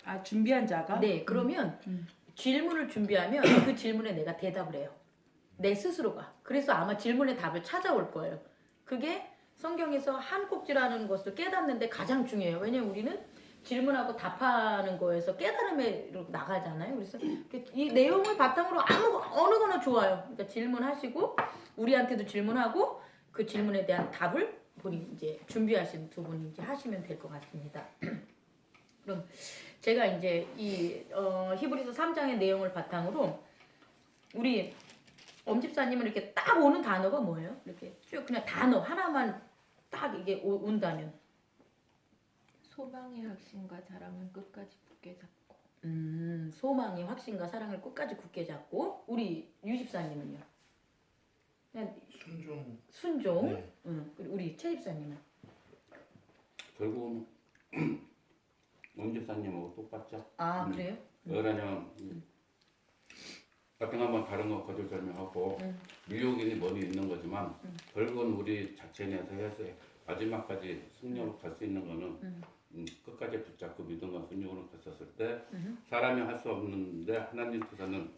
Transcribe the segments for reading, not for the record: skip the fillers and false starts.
아, 준비한 자가? 네, 그러면 질문을 준비하면 그 질문에 내가 대답을 해요. 내 스스로가. 그래서 아마 질문의 답을 찾아올 거예요. 그게 성경에서 한 꼭지라는 것을 깨닫는데 가장 중요해요. 왜냐면 우리는 질문하고 답하는 거에서 깨달음으로 나가잖아요. 그래서 이 내용을 바탕으로 어느 거나 좋아요. 그러니까 질문하시고 우리한테도 질문하고 그 질문에 대한 답을 본인 이제 준비하신 두 분이 이제 하시면 될 것 같습니다. 그럼 제가 이제 이 히브리서 3장의 내용을 바탕으로 우리 엄집사님은 이렇게 딱 오는 단어가 뭐예요? 이렇게 쭉 그냥 단어 하나만 딱 이게 온다면 소망의 확신과 자랑은 끝까지 굳게 잡고. 소망의 확신과 사랑을 끝까지 굳게 잡고 우리 유집사님은요? 그냥 순종. 네. 그리고 우리 최 집사님은 결국은 엄집사님하고 똑같죠. 아 그래요? 왜냐면 같은 한번 다른 거 거절 설명하고 미혹이니 뭐니 있는 거지만 결국은 우리 자체 내에서 해서 마지막까지 승리로 갈 수 있는 거는 끝까지 붙잡고 믿음과 순종으로 갔었을 때 사람이 할 수 없는데 하나님께서는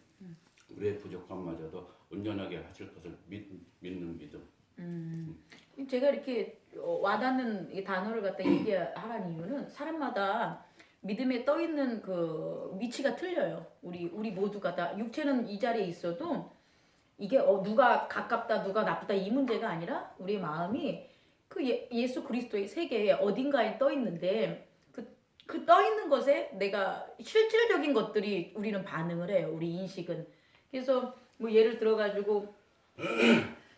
우리의 부족함마저도 온전하게 하실 것을 믿는 믿음. 제가 이렇게 와닿는 이 단어를 갖다 얘기하라는 이유는 사람마다 믿음에 떠 있는 그 위치가 틀려요. 우리 모두가 다 육체는 이 자리에 있어도 이게 누가 가깝다 누가 나쁘다 이 문제가 아니라 우리의 마음이 그 예수 그리스도의 세계에 어딘가에 떠 있는데 그 떠 있는 것에 내가 실질적인 것들이 우리는 반응을 해요. 우리 인식은. 그래서 뭐 예를 들어 가지고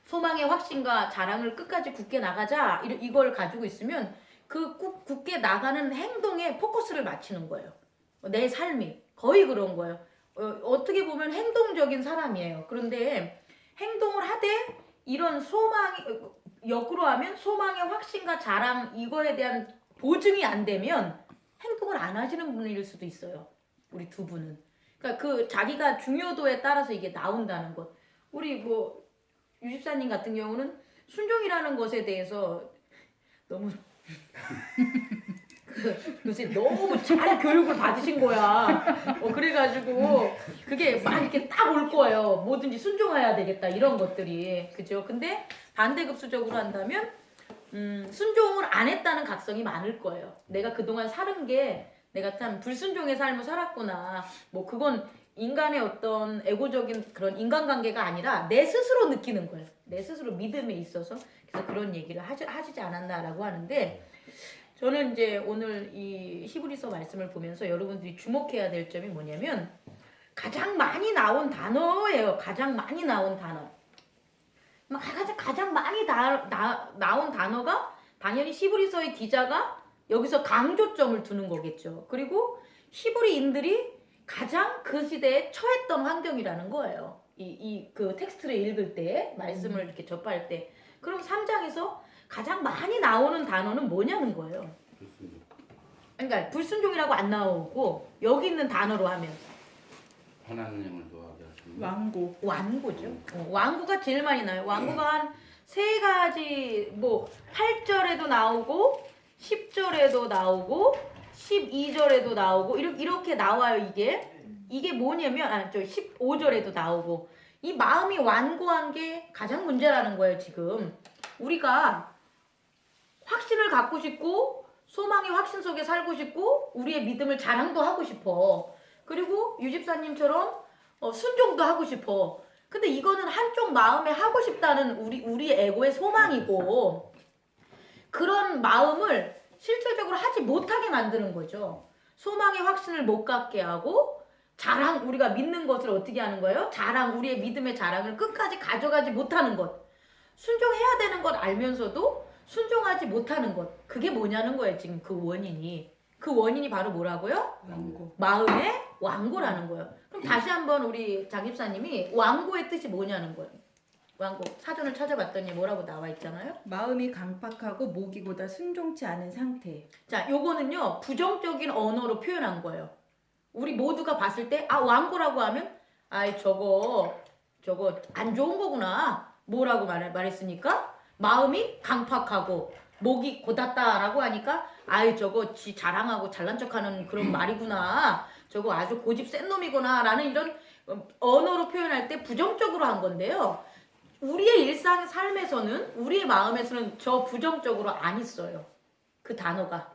소망의 확신과 자랑을 끝까지 굳게 나가자 이걸 가지고 있으면 그 굳게 나가는 행동에 포커스를 맞추는 거예요. 내 삶이 거의 그런 거예요. 어떻게 보면 행동적인 사람이에요. 그런데 행동을 하되 이런 소망이 역으로 하면 소망의 확신과 자랑 이거에 대한 보증이 안 되면 행동을 안 하시는 분일 수도 있어요. 우리 두 분은. 그러니까 그 자기가 중요도에 따라서 이게 나온다는 것. 우리 뭐 유집사님 같은 경우는 순종이라는 것에 대해서 너무 요새 너무 잘 교육을 받으신 거야. 그래가지고 그게 막 이렇게 딱 올 거예요. 뭐든지 순종해야 되겠다 이런 것들이 그죠? 근데 반대급수적으로 한다면 순종을 안 했다는 각성이 많을 거예요. 내가 그동안 살은 게 내가 참 불순종의 삶을 살았구나. 뭐 그건 인간의 어떤 에고적인 그런 인간관계가 아니라 내 스스로 느끼는 거예요. 내 스스로 믿음에 있어서 그래서 그런 얘기를 하시지 않았나라고 하는데 저는 이제 오늘 이 히브리서 말씀을 보면서 여러분들이 주목해야 될 점이 뭐냐면 가장 많이 나온 단어예요. 가장 많이 나온 단어. 가장 많이 나온 단어가 당연히 히브리서의 기자가 여기서 강조점을 두는 거겠죠. 그리고 히브리인들이 가장 그 시대에 처했던 환경이라는 거예요. 그 텍스트를 읽을 때, 말씀을 이렇게 접할 때. 그럼 3장에서 가장 많이 나오는 단어는 뭐냐는 거예요. 불순종. 그러니까 불순종이라고 안 나오고 여기 있는 단어로 하면 하나님을 좋아하게 하시는 완고. 완고죠. 완고가 제일 많이 나요. 완고가 한 세 가지 뭐 8절에도 나오고 10절에도 나오고 12절에도 나오고 이렇게 나와요. 이게 뭐냐면 15절에도 나오고 이 마음이 완고한 게 가장 문제라는 거예요. 지금 우리가 확신을 갖고 싶고 소망의 확신 속에 살고 싶고 우리의 믿음을 자랑도 하고 싶어. 그리고 유집사님처럼 순종도 하고 싶어. 근데 이거는 한쪽 마음에 하고 싶다는 우리의 에고의 소망이고 그런 마음을 실질적으로 하지 못하게 만드는 거죠. 소망의 확신을 못 갖게 하고 자랑 우리가 믿는 것을 어떻게 하는 거예요? 자랑 우리의 믿음의 자랑을 끝까지 가져가지 못하는 것. 순종해야 되는 걸 알면서도 순종하지 못하는 것. 그게 뭐냐는 거예요. 지금 그 원인이. 그 원인이 바로 뭐라고요? 완고. 마음의 완고라는 거예요. 그럼 다시 한번 우리 장 집사님이 완고의 뜻이 뭐냐는 거예요. 완고. 사전을 찾아봤더니 뭐라고 나와 있잖아요. 마음이 강팍하고 모기보다 순종치 않은 상태. 자, 요거는요. 부정적인 언어로 표현한 거예요. 우리 모두가 봤을 때 완고라고 하면 아이 저거 안 좋은 거구나. 뭐라고 말했으니까? 마음이 강팍하고 목이 곧았다라고 하니까 아이 저거 지 자랑하고 잘난 척하는 그런 말이구나. 저거 아주 고집 센 놈이구나라는 이런 언어로 표현할 때 부정적으로 한 건데요. 우리의 일상 삶에서는 우리의 마음에서는 저 부정적으로 안 있어요. 그 단어가.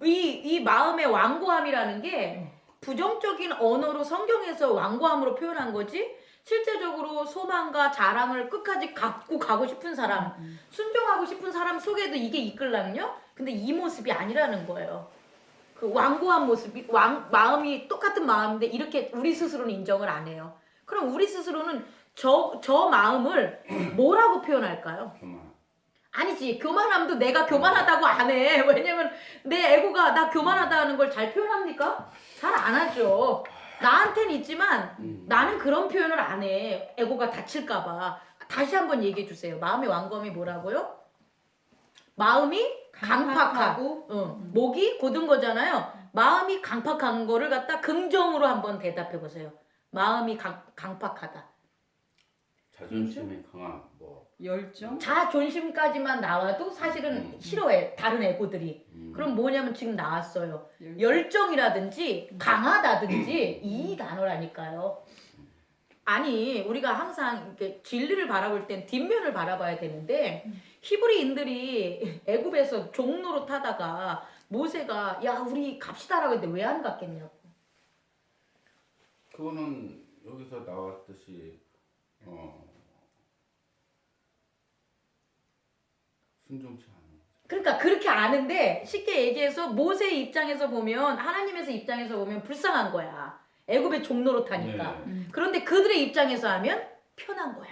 이 마음의 완고함이라는 게 부정적인 언어로 성경에서 완고함으로 표현한 거지 실제적으로 소망과 자랑을 끝까지 갖고 가고 싶은 사람, 순종하고 싶은 사람 속에도 이게 이끌라면요. 근데 이 모습이 아니라는 거예요. 그 완고한 모습이 마음이 똑같은 마음인데 이렇게 우리 스스로는 인정을 안 해요. 그럼 우리 스스로는 저 마음을 뭐라고 표현할까요? 교만. 아니지. 교만함도 내가 교만하다고 안 해. 왜냐면 내 에고가 나 교만하다는 걸 잘 표현합니까? 잘 안 하죠. 나한테는 있지만 나는 그런 표현을 안 해. 에고가 다칠까 봐. 다시 한번 얘기해 주세요. 마음의 완고함이 뭐라고요? 마음이 강팍하고 목이 곧은 거잖아요. 마음이 강팍한 거를 갖다 긍정으로 한번 대답해 보세요. 마음이 강팍하다. 자존심이 강한 뭐 열정? 자존심까지만 나와도 사실은 싫어해. 다른 에고들이. 그럼 뭐냐면 지금 나왔어요. 열정이라든지 강하다든지 이 단어라니까요. 아니 우리가 항상 이렇게 진리를 바라볼 땐 뒷면을 바라봐야 되는데 히브리인들이 애굽에서 종로로 타다가 모세가 야 우리 갑시다라고 했는데 왜 안 갔겠냐고. 그거는 여기서 나왔듯이 순종치 않은. 그러니까 그렇게 아는데 쉽게 얘기해서 모세의 입장에서 보면 하나님에서 입장에서 보면 불쌍한 거야. 애굽의 종로로 타니까. 네. 그런데 그들의 입장에서 하면 편한 거야.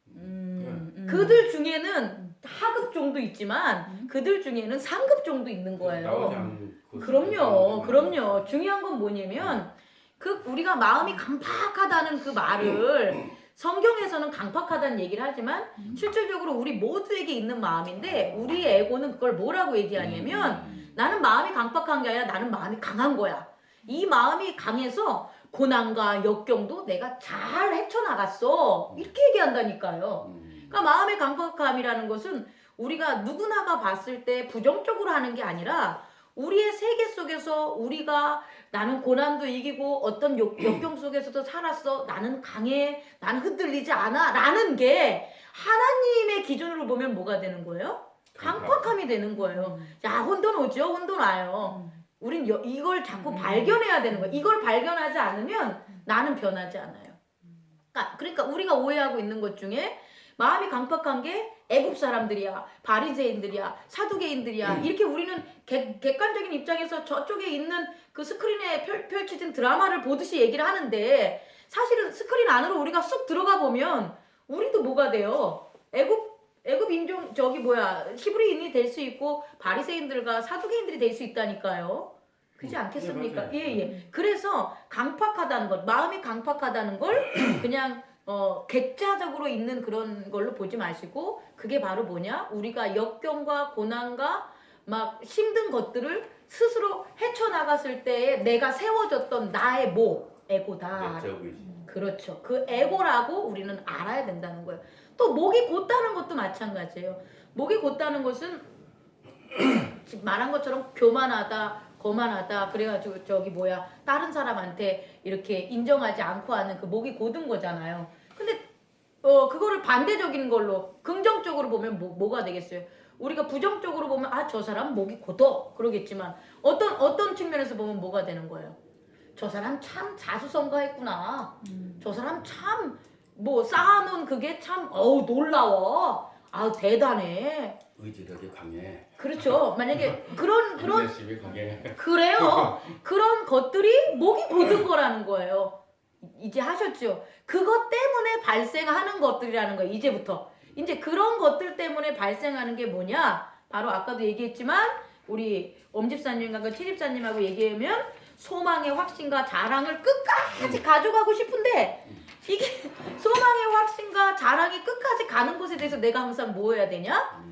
네. 그들 중에는 하급 정도 있지만 그들 중에는 상급 정도 있는 나오지 거예요. 않은 그 그럼요. 중요한 건 뭐냐면 그 우리가 마음이 강팍하다는 그 말을 성경에서는 강팍하다는 얘기를 하지만 실질적으로 우리 모두에게 있는 마음인데 우리 에고는 그걸 뭐라고 얘기하냐면 나는 마음이 강팍한 게 아니라 나는 마음이 강한 거야. 이 마음이 강해서 고난과 역경도 내가 잘 헤쳐나갔어. 이렇게 얘기한다니까요. 그러니까 마음의 강팍함이라는 것은 우리가 누구나가 봤을 때 부정적으로 하는 게 아니라 우리의 세계 속에서 우리가 나는 고난도 이기고 어떤 역경 속에서도 살았어. 나는 강해. 나는 흔들리지 않아. 라는 게 하나님의 기준으로 보면 뭐가 되는 거예요? 강팍함이 되는 거예요. 야, 혼돈 오죠? 혼돈 와요. 우린 이걸 자꾸 발견해야 되는 거예요. 이걸 발견하지 않으면 나는 변하지 않아요. 그러니까 우리가 오해하고 있는 것 중에 마음이 강팍한 게 애굽 사람들이야, 바리새인들이야, 사두개인들이야. 이렇게 우리는 객관적인 입장에서 저쪽에 있는 그 스크린에 펼쳐진 드라마를 보듯이 얘기를 하는데 사실은 스크린 안으로 우리가 쏙 들어가 보면 우리도 뭐가 돼요? 애굽 인종 히브리인이 될 수 있고 바리새인들과 사두개인들이 될 수 있다니까요. 그렇지 않겠습니까? 예. 그래서 강팍하다는 것, 마음이 강팍하다는 걸 그냥 객자적으로 있는 그런 걸로 보지 마시고 그게 바로 뭐냐? 우리가 역경과 고난과 막 힘든 것들을 스스로 헤쳐나갔을 때에 내가 세워졌던 나의 에고다. 그렇죠. 그 에고라고 우리는 알아야 된다는 거예요. 또 목이 곧다는 것도 마찬가지예요. 목이 곧다는 것은 지금 말한 것처럼 교만하다, 거만하다. 그래가지고 다른 사람한테 이렇게 인정하지 않고 하는 그 목이 곧은 거잖아요. 근데 그거를 반대적인 걸로 긍정적으로 보면 뭐가 되겠어요? 우리가 부정적으로 보면 저 사람 목이 곧어 그러겠지만 어떤 측면에서 보면 뭐가 되는 거예요? 저 사람 참 자수성가했구나. 저 사람 참 쌓아놓은 그게 참 놀라워. 대단해. 의지력이 강해. 그렇죠. 만약에 그런 인내심이 강해. 그래요. 그런 것들이 목이 곧은 거라는 거예요. 이제 하셨죠? 그것 때문에 발생하는 것들이라는 거예요. 이제부터. 이제 그런 것들 때문에 발생하는 게 뭐냐? 바로 아까도 얘기했지만 우리 엄집사님과 최집사님하고 얘기하면 소망의 확신과 자랑을 끝까지 가져가고 싶은데 이게 소망의 확신과 자랑이 끝까지 가는 곳에 대해서 내가 항상 뭐 해야 되냐?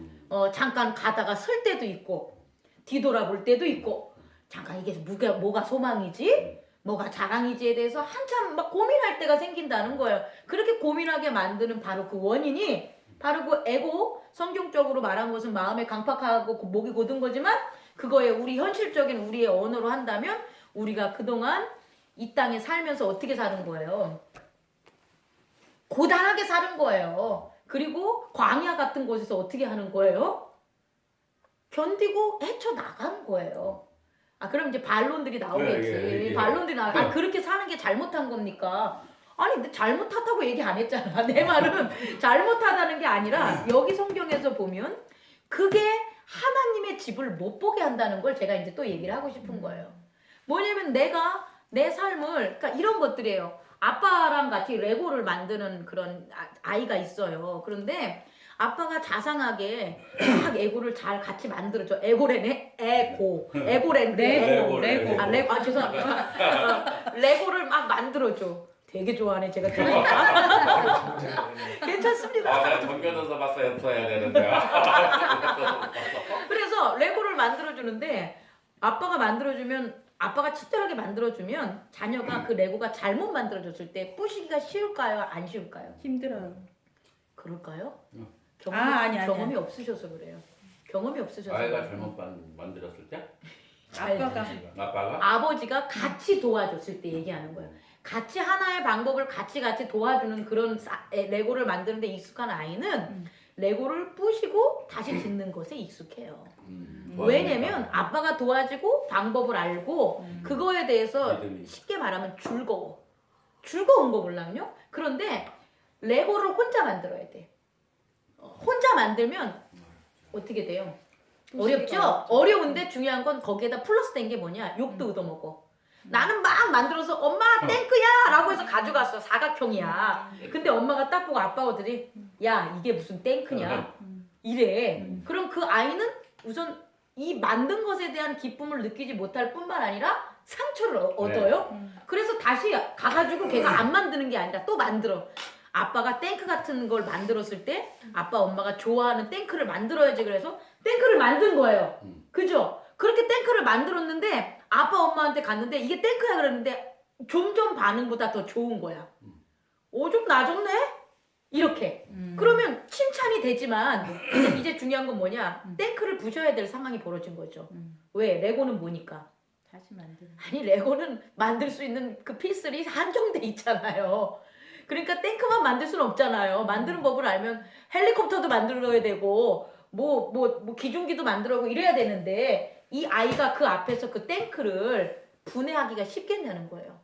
잠깐 가다가 설 때도 있고 뒤돌아볼 때도 있고 잠깐 이게 뭐가 소망이지? 뭐가 자랑이지에 대해서 한참 막 고민할 때가 생긴다는 거예요. 그렇게 고민하게 만드는 바로 그 원인이 바로 그 에고, 성경적으로 말한 것은 마음에 강팍하고 목이 곧은 거지만 그거에 우리 현실적인 우리의 언어로 한다면 우리가 그동안 이 땅에 살면서 어떻게 사는 거예요? 고단하게 사는 거예요. 그리고 광야 같은 곳에서 어떻게 하는 거예요? 견디고 헤쳐나가는 거예요. 아, 그럼 이제 반론들이 나오겠지. 예. 반론들이 나와. 아, 그렇게 사는 게 잘못한 겁니까? 아니, 근데 잘못하다고 얘기 안 했잖아. 내 말은 잘못하다는 게 아니라 여기 성경에서 보면 그게 하나님의 집을 못 보게 한다는 걸 제가 이제 또 얘기를 하고 싶은 거예요. 뭐냐면 내가 내 삶을, 그러니까 이런 것들이에요. 아빠랑 같이 레고를 만드는 그런 아이가 있어요. 그런데 아빠가 자상하게 막 레고를 잘 같이 만들어줘. 에고래네? 에고래인데. 레고. 아, 레고. 아, 죄송합니다. 레고를 막 만들어줘. 되게 좋아하네, 제가. 괜찮습니다. 아, 내가 정면에서 봤어야 되는데. 그래서 레고를 만들어주는데 아빠가 만들어주면 아빠가 친절하게 만들어주면 자녀가 그 레고가 잘못 만들어졌을 때 부시기가 쉬울까요? 안 쉬울까요? 힘들어요. 그럴까요? 응. 아니야. 경험이 없으셔서 그래요. 경험이 없으셔서 아이가 그래요. 잘못 만들었을 때? 아빠가 아빠가? 아버지가 같이 도와줬을 때 얘기하는 거예요. 같이 하나의 방법을 같이 도와주는 그런 레고를 만드는데 익숙한 아이는 레고를 부시고 다시 짓는 것에 익숙해요. 왜냐면 아빠가 도와주고 방법을 알고 그거에 대해서 믿음이. 쉽게 말하면 즐거운 거 몰라요? 그런데 레고를 혼자 만들어야 돼. 혼자 만들면 어떻게 돼요? 어렵죠? 어려운데 중요한 건 거기에다 플러스 된 게 뭐냐? 욕도 얻어먹어. 나는 막 만들어서 엄마 탱크야! 라고 해서 가져갔어. 사각형이야. 근데 엄마가 딱 보고 아빠들이 야 이게 무슨 탱크냐? 이래. 그럼 그 아이는 우선 이 만든 것에 대한 기쁨을 느끼지 못할 뿐만 아니라 상처를 얻어요. 그래서 다시 가가지고 걔가 안 만드는 게 아니라 또 만들어. 아빠가 탱크 같은 걸 만들었을 때 아빠 엄마가 좋아하는 탱크를 만들어야지 그래서 탱크를 만든 거예요. 그죠? 그렇게 탱크를 만들었는데 아빠 엄마한테 갔는데 이게 탱크야 그랬는데 점점 반응보다 더 좋은 거야. 좀 나아졌네? 이렇게. 그러면 칭찬이 되지만 이제 중요한 건 뭐냐? 탱크를 부셔야 될 상황이 벌어진 거죠. 왜? 레고는 뭐니까? 다시 만드는. 아니 레고는 만들 수 있는 그 피스들이 한정돼 있잖아요. 그러니까 탱크만 만들 수는 없잖아요. 만드는 법을 알면 헬리콥터도 만들어야 되고 뭐 기중기도 만들고 이래야 되는데 이 아이가 그 앞에서 그 탱크를 분해하기가 쉽겠냐는 거예요.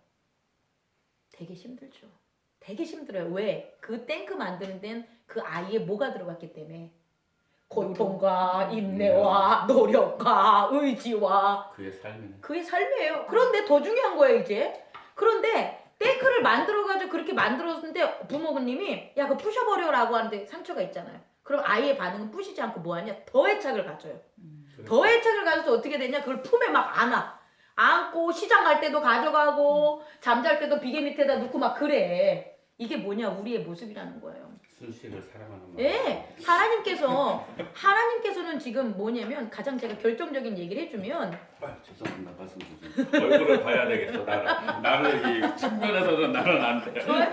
되게 힘들죠. 되게 힘들어요. 왜? 그 탱크 만드는 데는 그 아이의 뭐가 들어갔기 때문에 고통과 인내와 노력과 의지와 그의 삶이에요. 그런데 더 중요한 거예요 이제. 그런데 탱크를 만들어가지고 그렇게 만들었는데 부모님이 야 그거 부셔버려라고 하는데 상처가 있잖아요. 그럼 아이의 반응은 부시지 않고 뭐하냐? 더 애착을 가져요. 더 애착을 가져서 어떻게 되냐? 그걸 품에 막 안고 시장 갈 때도 가져가고 잠잘 때도 비계 밑에다 놓고 막 그래. 이게 뭐냐? 우리의 모습이라는 거예요. 순식을 사랑하는 말. 예, 하나님께서는 지금 뭐냐면 가장 제가 결정적인 얘기를 해주면 죄송합니다. 말씀 주세요. 얼굴을 봐야 되겠어. 나는 이 측면에서는 나는 안 돼. 좋아요.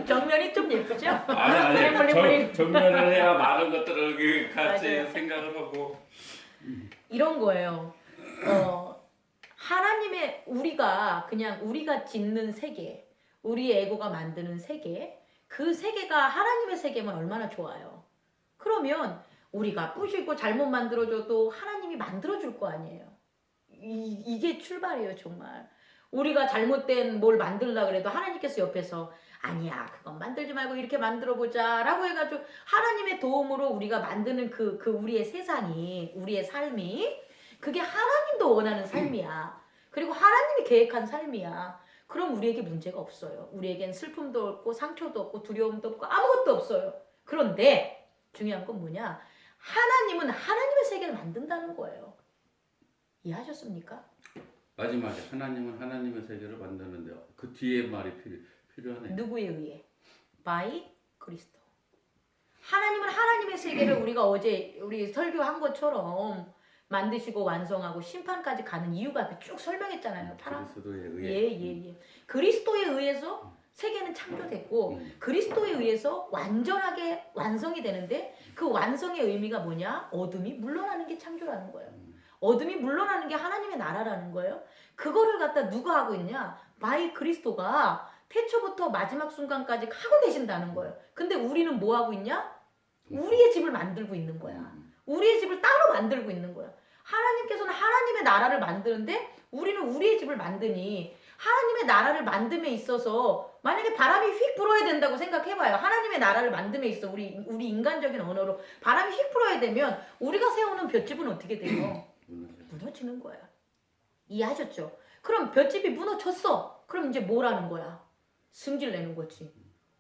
정면이 좀 예쁘죠? 아니 정면을 해야 많은 것들을 같이 맞아요. 생각을 하고 이런 거예요. 하나님의 우리가 짓는 세계, 우리의 에고가 만드는 세계, 그 세계가 하나님의 세계면 얼마나 좋아요. 그러면 우리가 부시고 잘못 만들어줘도 하나님이 만들어줄 거 아니에요. 이게 출발이에요 정말. 우리가 잘못된 뭘 만들려고 그래도 하나님께서 옆에서 아니야 그건 만들지 말고 이렇게 만들어보자 라고 해가지고 하나님의 도움으로 우리가 만드는 그 우리의 세상이 우리의 삶이 그게 하나님도 원하는 삶이야. 그리고 하나님이 계획한 삶이야. 그럼 우리에게 문제가 없어요. 우리에겐 슬픔도 없고 상처도 없고 두려움도 없고 아무것도 없어요. 그런데 중요한 건 뭐냐? 하나님은 하나님의 세계를 만든다는 거예요. 이해하셨습니까? 마지막에 하나님은 하나님의 세계를 만드는데 그 뒤에 말이 필요하네. 누구에 의해? by 그리스도. 하나님은 하나님의 세계를 우리가 어제 우리 설교한 것처럼 만드시고 완성하고 심판까지 가는 이유가 쭉 설명했잖아요. 그리스도에 의해. 예. 그리스도에 의해서 세계는 창조됐고 그리스도에 의해서 완전하게 완성이 되는데 그 완성의 의미가 뭐냐? 어둠이 물러나는 게 창조라는 거예요. 어둠이 물러나는 게 하나님의 나라라는 거예요. 그거를 갖다 누가 하고 있냐? 바이 그리스도가 태초부터 마지막 순간까지 하고 계신다는 거예요. 근데 우리는 뭐 하고 있냐? 우리의 집을 만들고 있는 거야. 우리의 집을 따로 만들고 있는 거야. 하나님께서는 하나님의 나라를 만드는데 우리는 우리의 집을 만드니 하나님의 나라를 만듦에 있어서 만약에 바람이 휙 불어야 된다고 생각해봐요. 하나님의 나라를 만듦에 있어 우리 인간적인 언어로 바람이 휙 불어야 되면 우리가 세우는 볏집은 어떻게 돼요? 무너지는 거야. 이해하셨죠? 그럼 볏집이 무너졌어. 그럼 이제 뭘 하는 거야? 승질 내는 거지.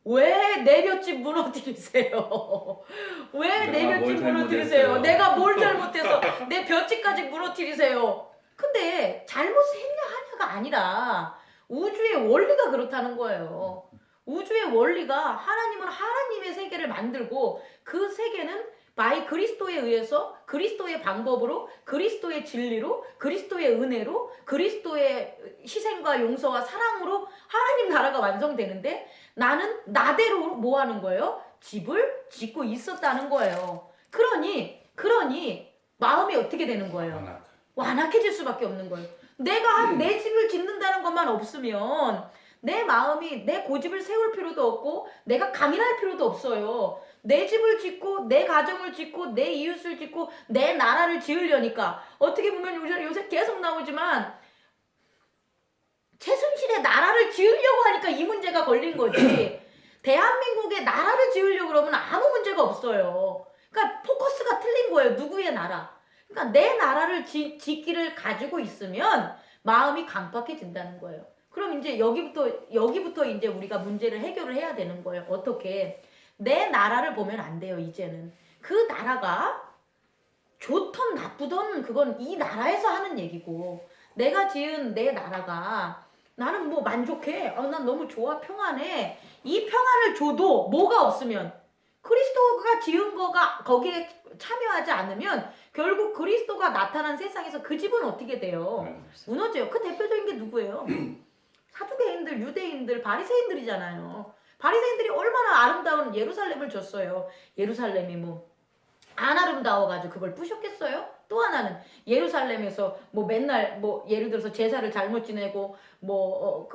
왜 내 볏집 무너뜨리세요? 왜 내 볏집 무너뜨리세요? 내가 뭘 잘못해서 내 볏집까지 무너뜨리세요? 근데 잘못했냐 하냐가 아니라 우주의 원리가 그렇다는 거예요. 우주의 원리가 하나님은 하나님의 세계를 만들고 그 세계는 바이 그리스도에 의해서 그리스도의 방법으로 그리스도의 진리로 그리스도의 은혜로 그리스도의 희생과 용서와 사랑으로 하나님 나라가 완성되는데 나는 나대로 뭐 하는 거예요? 집을 짓고 있었다는 거예요. 그러니 마음이 어떻게 되는 거예요? 완악해질 수밖에 없는 거예요. 내가 내 집을 짓는다는 것만 없으면 내 마음이 내 고집을 세울 필요도 없고 내가 강인할 필요도 없어요. 내 집을 짓고 내 가정을 짓고 내 이웃을 짓고 내 나라를 지으려니까 어떻게 보면 요새 계속 나오지만 최순실의 나라를 지으려고 하니까 이 문제가 걸린 거지. 대한민국의 나라를 지으려고 그러면 아무 문제가 없어요. 그러니까 포커스가 틀린 거예요. 누구의 나라. 그러니까 내 나라를 짓기를 가지고 있으면 마음이 강박해진다는 거예요. 그럼 이제 여기부터 이제 우리가 문제를 해결을 해야 되는 거예요. 어떻게? 내 나라를 보면 안 돼요, 이제는. 그 나라가 좋던 나쁘던 그건 이 나라에서 하는 얘기고 내가 지은 내 나라가 나는 뭐 만족해. 난 너무 좋아, 평안해. 이 평안을 줘도 뭐가 없으면 그리스도가 지은 거가 거기에 참여하지 않으면 결국 그리스도가 나타난 세상에서 그 집은 어떻게 돼요? 무너져요. 그 대표적인 게 누구예요? 사두개인들, 유대인들, 바리새인들이잖아요. 바리새인들이 얼마나 아름다운 예루살렘을 줬어요. 예루살렘이 뭐 안 아름다워가지고 그걸 부셨겠어요? 또 하나는 예루살렘에서 뭐 맨날 뭐 예를 들어서 제사를 잘못 지내고 뭐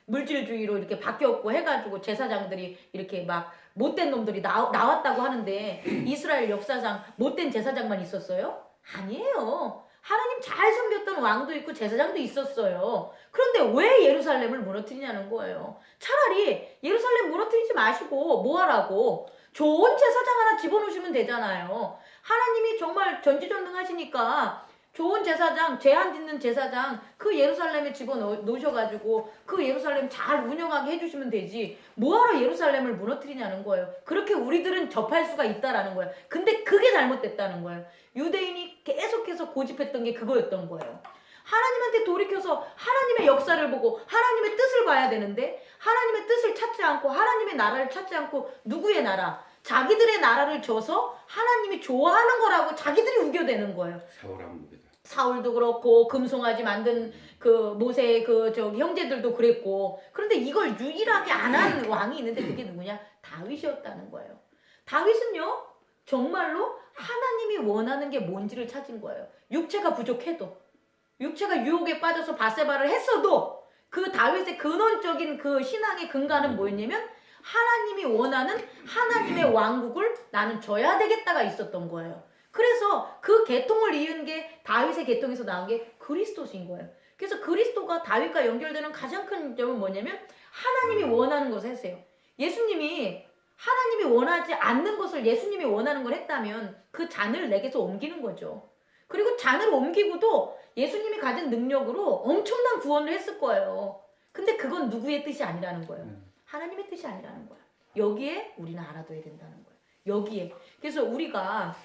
물질주의로 이렇게 바뀌었고 해가지고 제사장들이 이렇게 막 못된 놈들이 나왔다고 하는데 이스라엘 역사상 못된 제사장만 있었어요? 아니에요. 하나님 잘 섬겼던 왕도 있고 제사장도 있었어요. 그런데 왜 예루살렘을 무너뜨리냐는 거예요. 차라리 예루살렘 무너뜨리지 마시고 뭐 하라고? 좋은 제사장 하나 집어넣으시면 되잖아요. 하나님이 정말 전지전능하시니까 좋은 제사장, 죄안 짓는 제사장 그 예루살렘에 집어넣으셔가지고 그 예루살렘 잘 운영하게 해주시면 되지. 뭐하러 예루살렘을 무너뜨리냐는 거예요. 그렇게 우리들은 접할 수가 있다라는 거예요. 근데 그게 잘못됐다는 거예요. 유대인이 계속해서 고집했던 게 그거였던 거예요. 하나님한테 돌이켜서 하나님의 역사를 보고 하나님의 뜻을 봐야 되는데 하나님의 뜻을 찾지 않고 하나님의 나라를 찾지 않고 누구의 나라? 자기들의 나라를 줘서 하나님이 좋아하는 거라고 자기들이 우겨대는 거예요. 사울도 그렇고 금송아지 만든 그 모세의 형제들도 그랬고 그런데 이걸 유일하게 안 한 왕이 있는데 그게 누구냐? 다윗이었다는 거예요. 다윗은요 정말로 하나님이 원하는 게 뭔지를 찾은 거예요. 육체가 부족해도 육체가 유혹에 빠져서 바세바를 했어도 그 다윗의 근원적인 그 신앙의 근간은 뭐였냐면 하나님이 원하는 하나님의 왕국을 나는 져야 되겠다가 있었던 거예요. 그래서 그 계통을 이은 게 다윗의 계통에서 나온 게 그리스도신 거예요. 그래서 그리스도가 다윗과 연결되는 가장 큰 점은 뭐냐면 하나님이 원하는 것을 했어요. 예수님이 하나님이 원하지 않는 것을 예수님이 원하는 걸 했다면 그 잔을 내게서 옮기는 거죠. 그리고 잔을 옮기고도 예수님이 가진 능력으로 엄청난 구원을 했을 거예요. 근데 그건 누구의 뜻이 아니라는 거예요. 하나님의 뜻이 아니라는 거예요. 여기에 우리는 알아둬야 된다는 거예요. 여기에. 그래서 우리가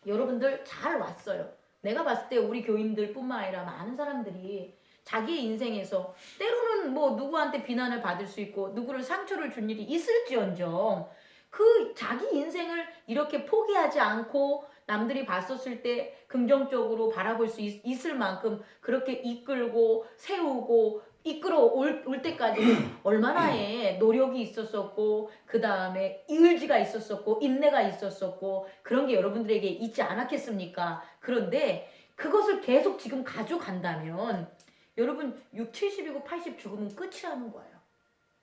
여러분들 잘 왔어요. 내가 봤을 때 우리 교인들뿐만 아니라 많은 사람들이 자기의 인생에서 때로는 뭐 누구한테 비난을 받을 수 있고 누구를 상처를 준 일이 있을지언정 그 자기 인생을 이렇게 포기하지 않고 남들이 봤었을 때 긍정적으로 바라볼 수 있을 만큼 그렇게 이끌고 세우고 이끌어 올 때까지 얼마나의 노력이 있었었고 그 다음에 의지가 있었었고 인내가 있었었고 그런 게 여러분들에게 있지 않았겠습니까? 그런데 그것을 계속 지금 가져간다면 여러분 6, 70이고 80 죽으면 끝이라는 거예요.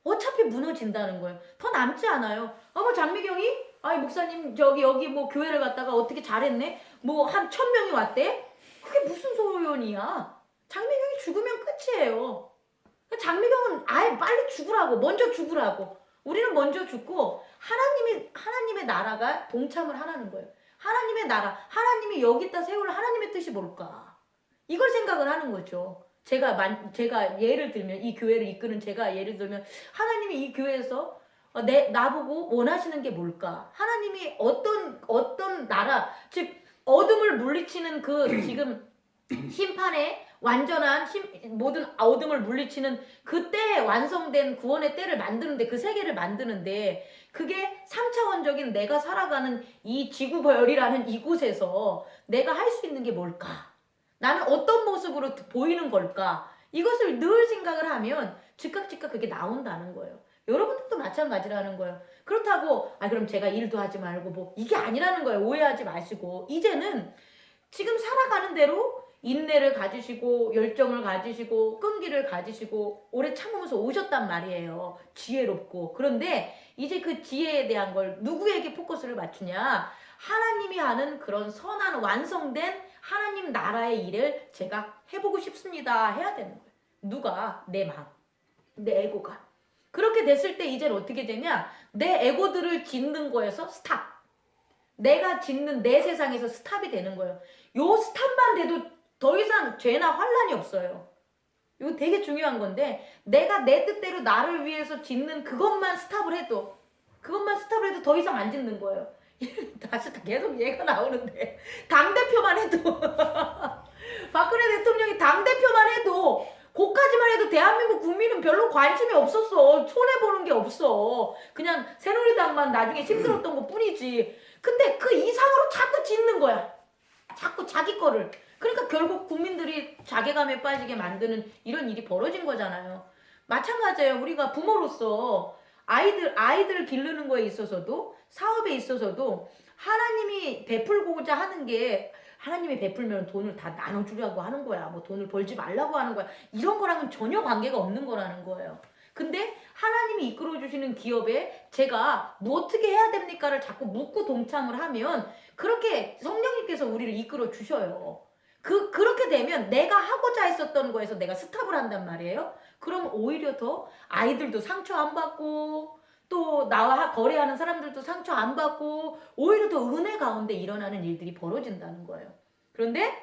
어차피 무너진다는 거예요. 더 남지 않아요. 뭐 장미경이 아이 목사님 저기 여기 뭐 교회를 갔다가 어떻게 잘했네? 뭐 한 1000명이 왔대? 그게 무슨 소용이야? 장미경이 죽으면 끝이에요. 장미경은 아예 빨리 죽으라고 먼저 죽으라고. 우리는 먼저 죽고 하나님의 나라가 동참을 하라는 거예요. 하나님의 나라, 하나님이 여기다 세울 하나님의 뜻이 뭘까? 이걸 생각을 하는 거죠. 제가 예를 들면 이 교회를 이끄는 제가 예를 들면 하나님이 이 교회에서 나보고 원하시는 게 뭘까? 하나님이 어떤 나라, 즉 어둠을 물리치는 그 지금 심판의 완전한 모든 어둠을 물리치는 그때 완성된 구원의 때를 만드는데 그 세계를 만드는데 그게 3차원적인 내가 살아가는 이 지구별이라는 이곳에서 내가 할 수 있는 게 뭘까? 나는 어떤 모습으로 보이는 걸까? 이것을 늘 생각을 하면 즉각 그게 나온다는 거예요. 여러분들도 마찬가지라는 거예요. 그렇다고 그럼 제가 일도 하지 말고 뭐 이게 아니라는 거예요. 오해하지 마시고 이제는 지금 살아가는 대로 인내를 가지시고 열정을 가지시고 끈기를 가지시고 오래 참으면서 오셨단 말이에요. 지혜롭고. 그런데 이제 그 지혜에 대한 걸 누구에게 포커스를 맞추냐? 하나님이 하는 그런 선한 완성된 하나님 나라의 일을 제가 해보고 싶습니다. 해야 되는 거예요. 누가? 내 마음. 내 에고가. 그렇게 됐을 때 이제는 어떻게 되냐? 내 에고들을 짓는 거에서 스탑. 내가 짓는 내 세상에서 스탑이 되는 거예요. 요 스탑만 돼도 더 이상 죄나 환란이 없어요. 이거 되게 중요한 건데 내가 내 뜻대로 나를 위해서 짓는 그것만 스탑을 해도 더 이상 안 짓는 거예요. 다시 계속 얘가 나오는데 당대표만 해도 박근혜 대통령이 당대표만 해도 그까지만 해도 대한민국 국민은 별로 관심이 없었어. 손해보는 게 없어. 그냥 새누리당만 나중에 힘들었던 것 뿐이지. 근데 그 이상으로 자꾸 짓는 거야. 자꾸 자기 거를. 그러니까 결국 국민들이 자괴감에 빠지게 만드는 이런 일이 벌어진 거잖아요. 마찬가지예요. 우리가 부모로서 아이들 기르는 거에 있어서도 사업에 있어서도 하나님이 베풀고자 하는 게 하나님이 베풀면 돈을 다 나눠주려고 하는 거야. 뭐 돈을 벌지 말라고 하는 거야. 이런 거랑은 전혀 관계가 없는 거라는 거예요. 근데 하나님이 이끌어주시는 기업에 제가 뭐 어떻게 해야 됩니까를 자꾸 묻고 동참을 하면 그렇게 성령님께서 우리를 이끌어 주셔요. 그렇게 되면 내가 하고자 했었던 거에서 내가 스탑을 한단 말이에요. 그럼 오히려 더 아이들도 상처 안 받고 또 나와 거래하는 사람들도 상처 안 받고 오히려 더 은혜 가운데 일어나는 일들이 벌어진다는 거예요. 그런데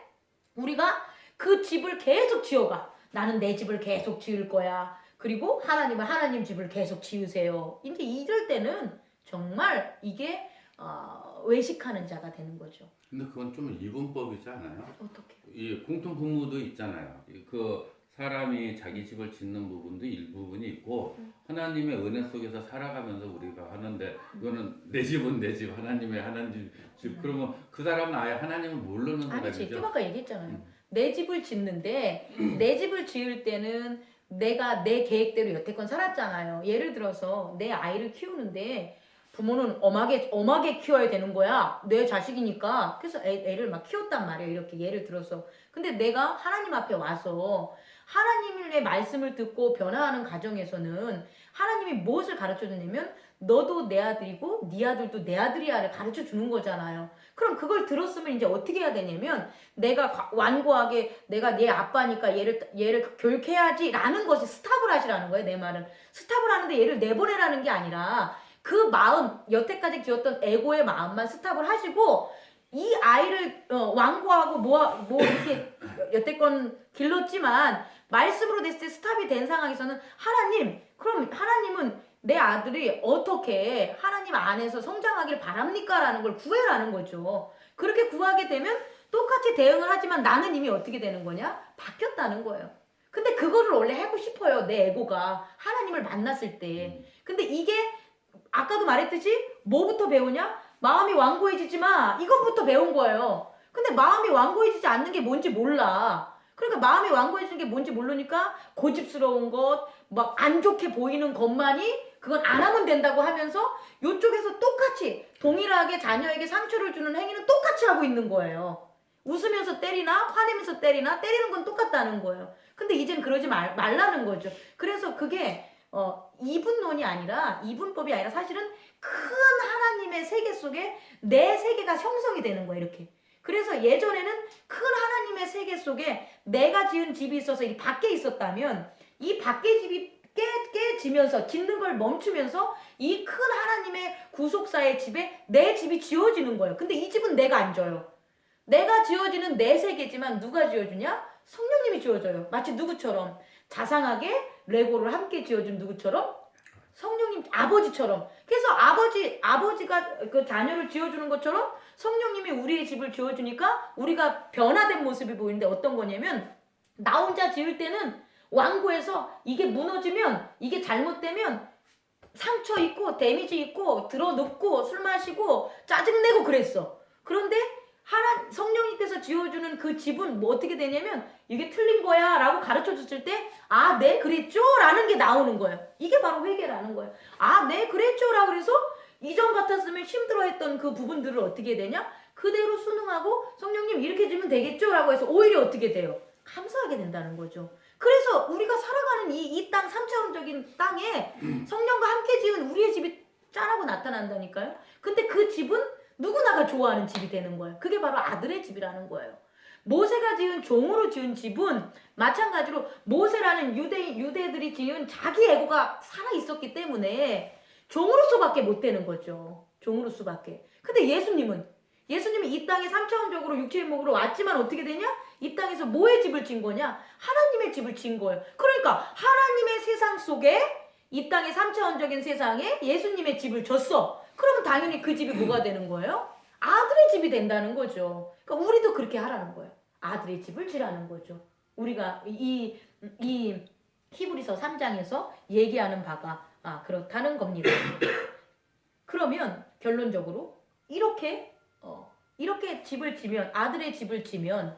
우리가 그 집을 계속 지어가. 나는 내 집을 계속 지을 거야. 그리고 하나님은 하나님 집을 계속 지으세요. 이제 이럴 때는 정말 이게 외식하는 자가 되는 거죠. 근데 그건 좀 이분법이지 않아요? 어떻게? 이 공통 분모도 있잖아요. 그 사람이 자기 집을 짓는 부분도 일부분이 있고 하나님의 은혜 속에서 살아가면서 우리가 하는데 이거는 내 집은 내 집, 하나님 집. 그러면 그 사람은 아예 하나님을 모르는 아니지. 사람이죠. 좀 아까 얘기했잖아요. 내 집을 짓는데 내 집을 지을 때는 내가 내 계획대로 여태껏 살았잖아요. 예를 들어서 내 아이를 키우는데 부모는 엄하게 키워야 되는 거야. 내 자식이니까. 그래서 애를 막 키웠단 말이에요. 이렇게 예를 들어서. 근데 내가 하나님 앞에 와서 하나님의 말씀을 듣고 변화하는 과정에서는 하나님이 무엇을 가르쳐 주냐면 너도 내 아들이고 네 아들도 내 아들이야를 가르쳐 주는 거잖아요. 그럼 그걸 들었으면 이제 어떻게 해야 되냐면 내가 완고하게 내가 네 아빠니까 얘를 교육해야지 라는 것이 스탑을 하시라는 거예요. 내 말은. 스탑을 하는데 얘를 내보내라는 게 아니라 그 마음, 여태까지 지었던 에고의 마음만 스탑을 하시고 이 아이를 완고하고 뭐 이렇게 여태껏 길렀지만 말씀으로 됐을 때 스탑이 된 상황에서는 그럼 하나님은 내 아들이 어떻게 하나님 안에서 성장하길 바랍니까? 라는 걸 구해라는 거죠. 그렇게 구하게 되면 똑같이 대응을 하지만 나는 이미 어떻게 되는 거냐? 바뀌었다는 거예요. 근데 그거를 원래 하고 싶어요. 내 에고가 하나님을 만났을 때. 근데 이게 아까도 말했듯이 뭐부터 배우냐? 마음이 완고해지지 마. 이것부터 배운 거예요. 근데 마음이 완고해지지 않는 게 뭔지 몰라. 그러니까 마음이 완고해지는 게 뭔지 모르니까 고집스러운 것, 막 안 좋게 보이는 것만이 그건 안 하면 된다고 하면서 이쪽에서 똑같이 동일하게 자녀에게 상처를 주는 행위는 똑같이 하고 있는 거예요. 웃으면서 때리나 화내면서 때리나 때리는 건 똑같다는 거예요. 근데 이젠 그러지 말라는 거죠. 그래서 그게 이분론이 아니라 이분법이 아니라 사실은 큰 하나님의 세계 속에 내 세계가 형성이 되는 거예요. 이렇게. 그래서 예전에는 큰 하나님의 세계 속에 내가 지은 집이 있어서 이 밖에 있었다면 이 밖에 집이 깨지면서 짓는 걸 멈추면서 이 큰 하나님의 구속사의 집에 내 집이 지어지는 거예요. 근데 이 집은 내가 안 져요. 내가 지어지는 내 세계지만 누가 지어주냐? 성령님이 지어줘요. 마치 누구처럼? 자상하게 레고를 함께 지어준 누구처럼? 성령님 아버지처럼. 그래서 아버지가 그 자녀를 지어주는 것처럼 성령님이 우리의 집을 지어주니까 우리가 변화된 모습이 보이는데 어떤 거냐면 나 혼자 지을 때는 완고해서 이게 무너지면 이게 잘못되면 상처 있고 데미지 있고 들어눕고 술 마시고 짜증내고 그랬어. 그런데 성령님께서 지어주는 그 집은 뭐 어떻게 되냐면 이게 틀린 거야 라고 가르쳐 줬을 때 아, 네 그랬죠? 라는 게 나오는 거예요. 이게 바로 회개라는 거예요. 아, 네 그랬죠? 라고 그래서 이전 같았으면 힘들어했던 그 부분들을 어떻게 되냐? 그대로 순응하고 성령님 이렇게 주면 되겠죠? 라고 해서 오히려 어떻게 돼요? 감사하게 된다는 거죠. 그래서 우리가 살아가는 이 땅 3차원적인 땅에 성령과 함께 지은 우리의 집이 짠하고 나타난다니까요. 근데 그 집은 누구나가 좋아하는 집이 되는 거예요. 그게 바로 아들의 집이라는 거예요. 모세가 지은 종으로 지은 집은 마찬가지로 모세라는 유대들이 지은 자기 에고가 살아있었기 때문에 종으로서밖에 못 되는 거죠. 종으로서밖에. 근데 예수님은 이 땅에 3차원적으로 육체의 몸으로 왔지만 어떻게 되냐? 이 땅에서 뭐의 집을 진 거냐? 하나님의 집을 진 거예요. 그러니까 하나님의 세상 속에 이 땅의 3차원적인 세상에 예수님의 집을 졌어. 그러면 당연히 그 집이 뭐가 되는 거예요? 아들의 집이 된다는 거죠. 그러니까 우리도 그렇게 하라는 거예요. 아들의 집을 지라는 거죠. 우리가 이 히브리서 3장에서 얘기하는 바가 그렇다는 겁니다. 그러면 결론적으로 이렇게 집을 지면 아들의 집을 지면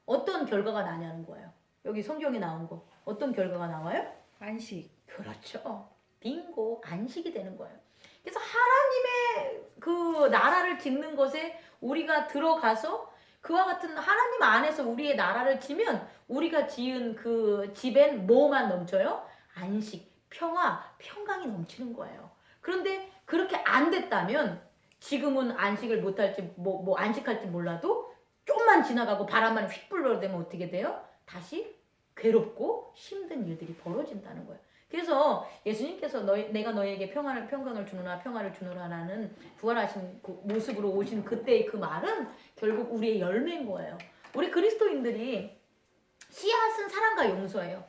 어떤 결과가 나냐는 거예요. 여기 성경에 나온 거 어떤 결과가 나와요? 안식. 그렇죠. 빙고 안식이 되는 거예요. 그래서 하나님의 그 나라를 짓는 것에 우리가 들어가서 그와 같은 하나님 안에서 우리의 나라를 지면 우리가 지은 그 집엔 뭐만 넘쳐요? 안식, 평화, 평강이 넘치는 거예요. 그런데 그렇게 안 됐다면 지금은 안식을 못할지 뭐 안식할지 몰라도 좀만 지나가고 바람만 휙 불러대면 어떻게 돼요? 다시 괴롭고 힘든 일들이 벌어진다는 거예요. 그래서 예수님께서 내가 너에게 평강을 주노라 평화를 주노라라는 부활하신 그 모습으로 오신 그때의 그 말은 결국 우리의 열매인 거예요. 우리 그리스도인들이 씨앗은 사랑과 용서예요.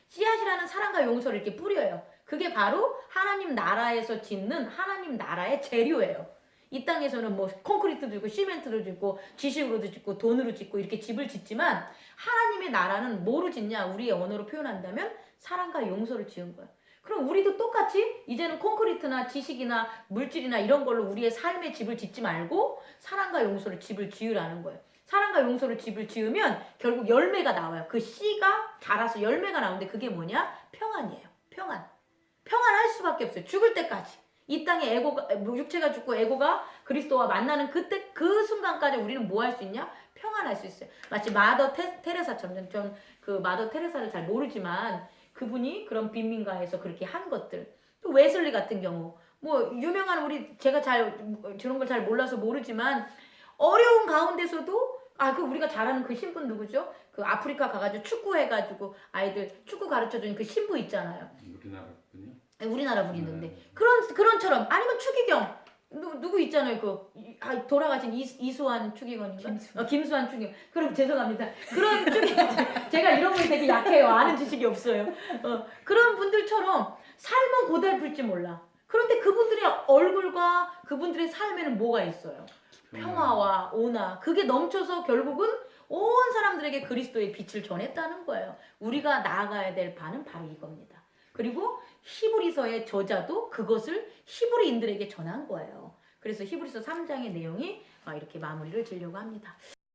씨앗이라는 사랑과 용서를 이렇게 뿌려요. 그게 바로 하나님 나라에서 짓는 하나님 나라의 재료예요. 이 땅에서는 뭐 콘크리트도 짓고 시멘트도 짓고 지식으로도 짓고 돈으로 짓고 이렇게 집을 짓지만 하나님의 나라는 뭐로 짓냐? 우리의 언어로 표현한다면 사랑과 용서를 지은 거야. 그럼 우리도 똑같이 이제는 콘크리트나 지식이나 물질이나 이런 걸로 우리의 삶의 집을 짓지 말고 사랑과 용서를 집을 지으라는 거예요. 사랑과 용서를 집을 지으면 결국 열매가 나와요. 그 씨가 자라서 열매가 나오는데 그게 뭐냐? 평안이에요. 평안. 평안할 수밖에 없어요. 죽을 때까지. 이 땅에 육체가 죽고 에고가 그리스도와 만나는 그때 그 순간까지 우리는 뭐 할 수 있냐? 평안할 수 있어요. 마치 마더 테레사처럼 전 그 마더 테레사를 잘 모르지만 그분이 그런 빈민가에서 그렇게 한 것들. 또 웨슬리 같은 경우 뭐 유명한 제가 저런 걸 잘 몰라서 모르지만 어려운 가운데서도 그 우리가 잘 아는 그 신분 누구죠? 그 아프리카 가가지고 축구해가지고 아이들 축구 가르쳐주는 그 신부 있잖아요. 우리나라 분이요? 우리나라 분이 있는데 그런처럼 아니면 추기경 누구 있잖아요. 돌아가신 이수환 추기경인가? 김수환 추기경. 그럼 죄송합니다. 그런 추기경 제가 이런 거 되게 약해요. 아는 지식이 없어요. 그런 분들처럼 삶은 고달플지 몰라. 그런데 그분들의 얼굴과 그분들의 삶에는 뭐가 있어요? 평화와 온화. 그게 넘쳐서 결국은 온 사람들에게 그리스도의 빛을 전했다는 거예요. 우리가 나아가야 될 바는 바로 이겁니다. 그리고 히브리서의 저자도 그것을 히브리인들에게 전한 거예요. 그래서 히브리서 3장의 내용이 이렇게 마무리를 지려고 합니다.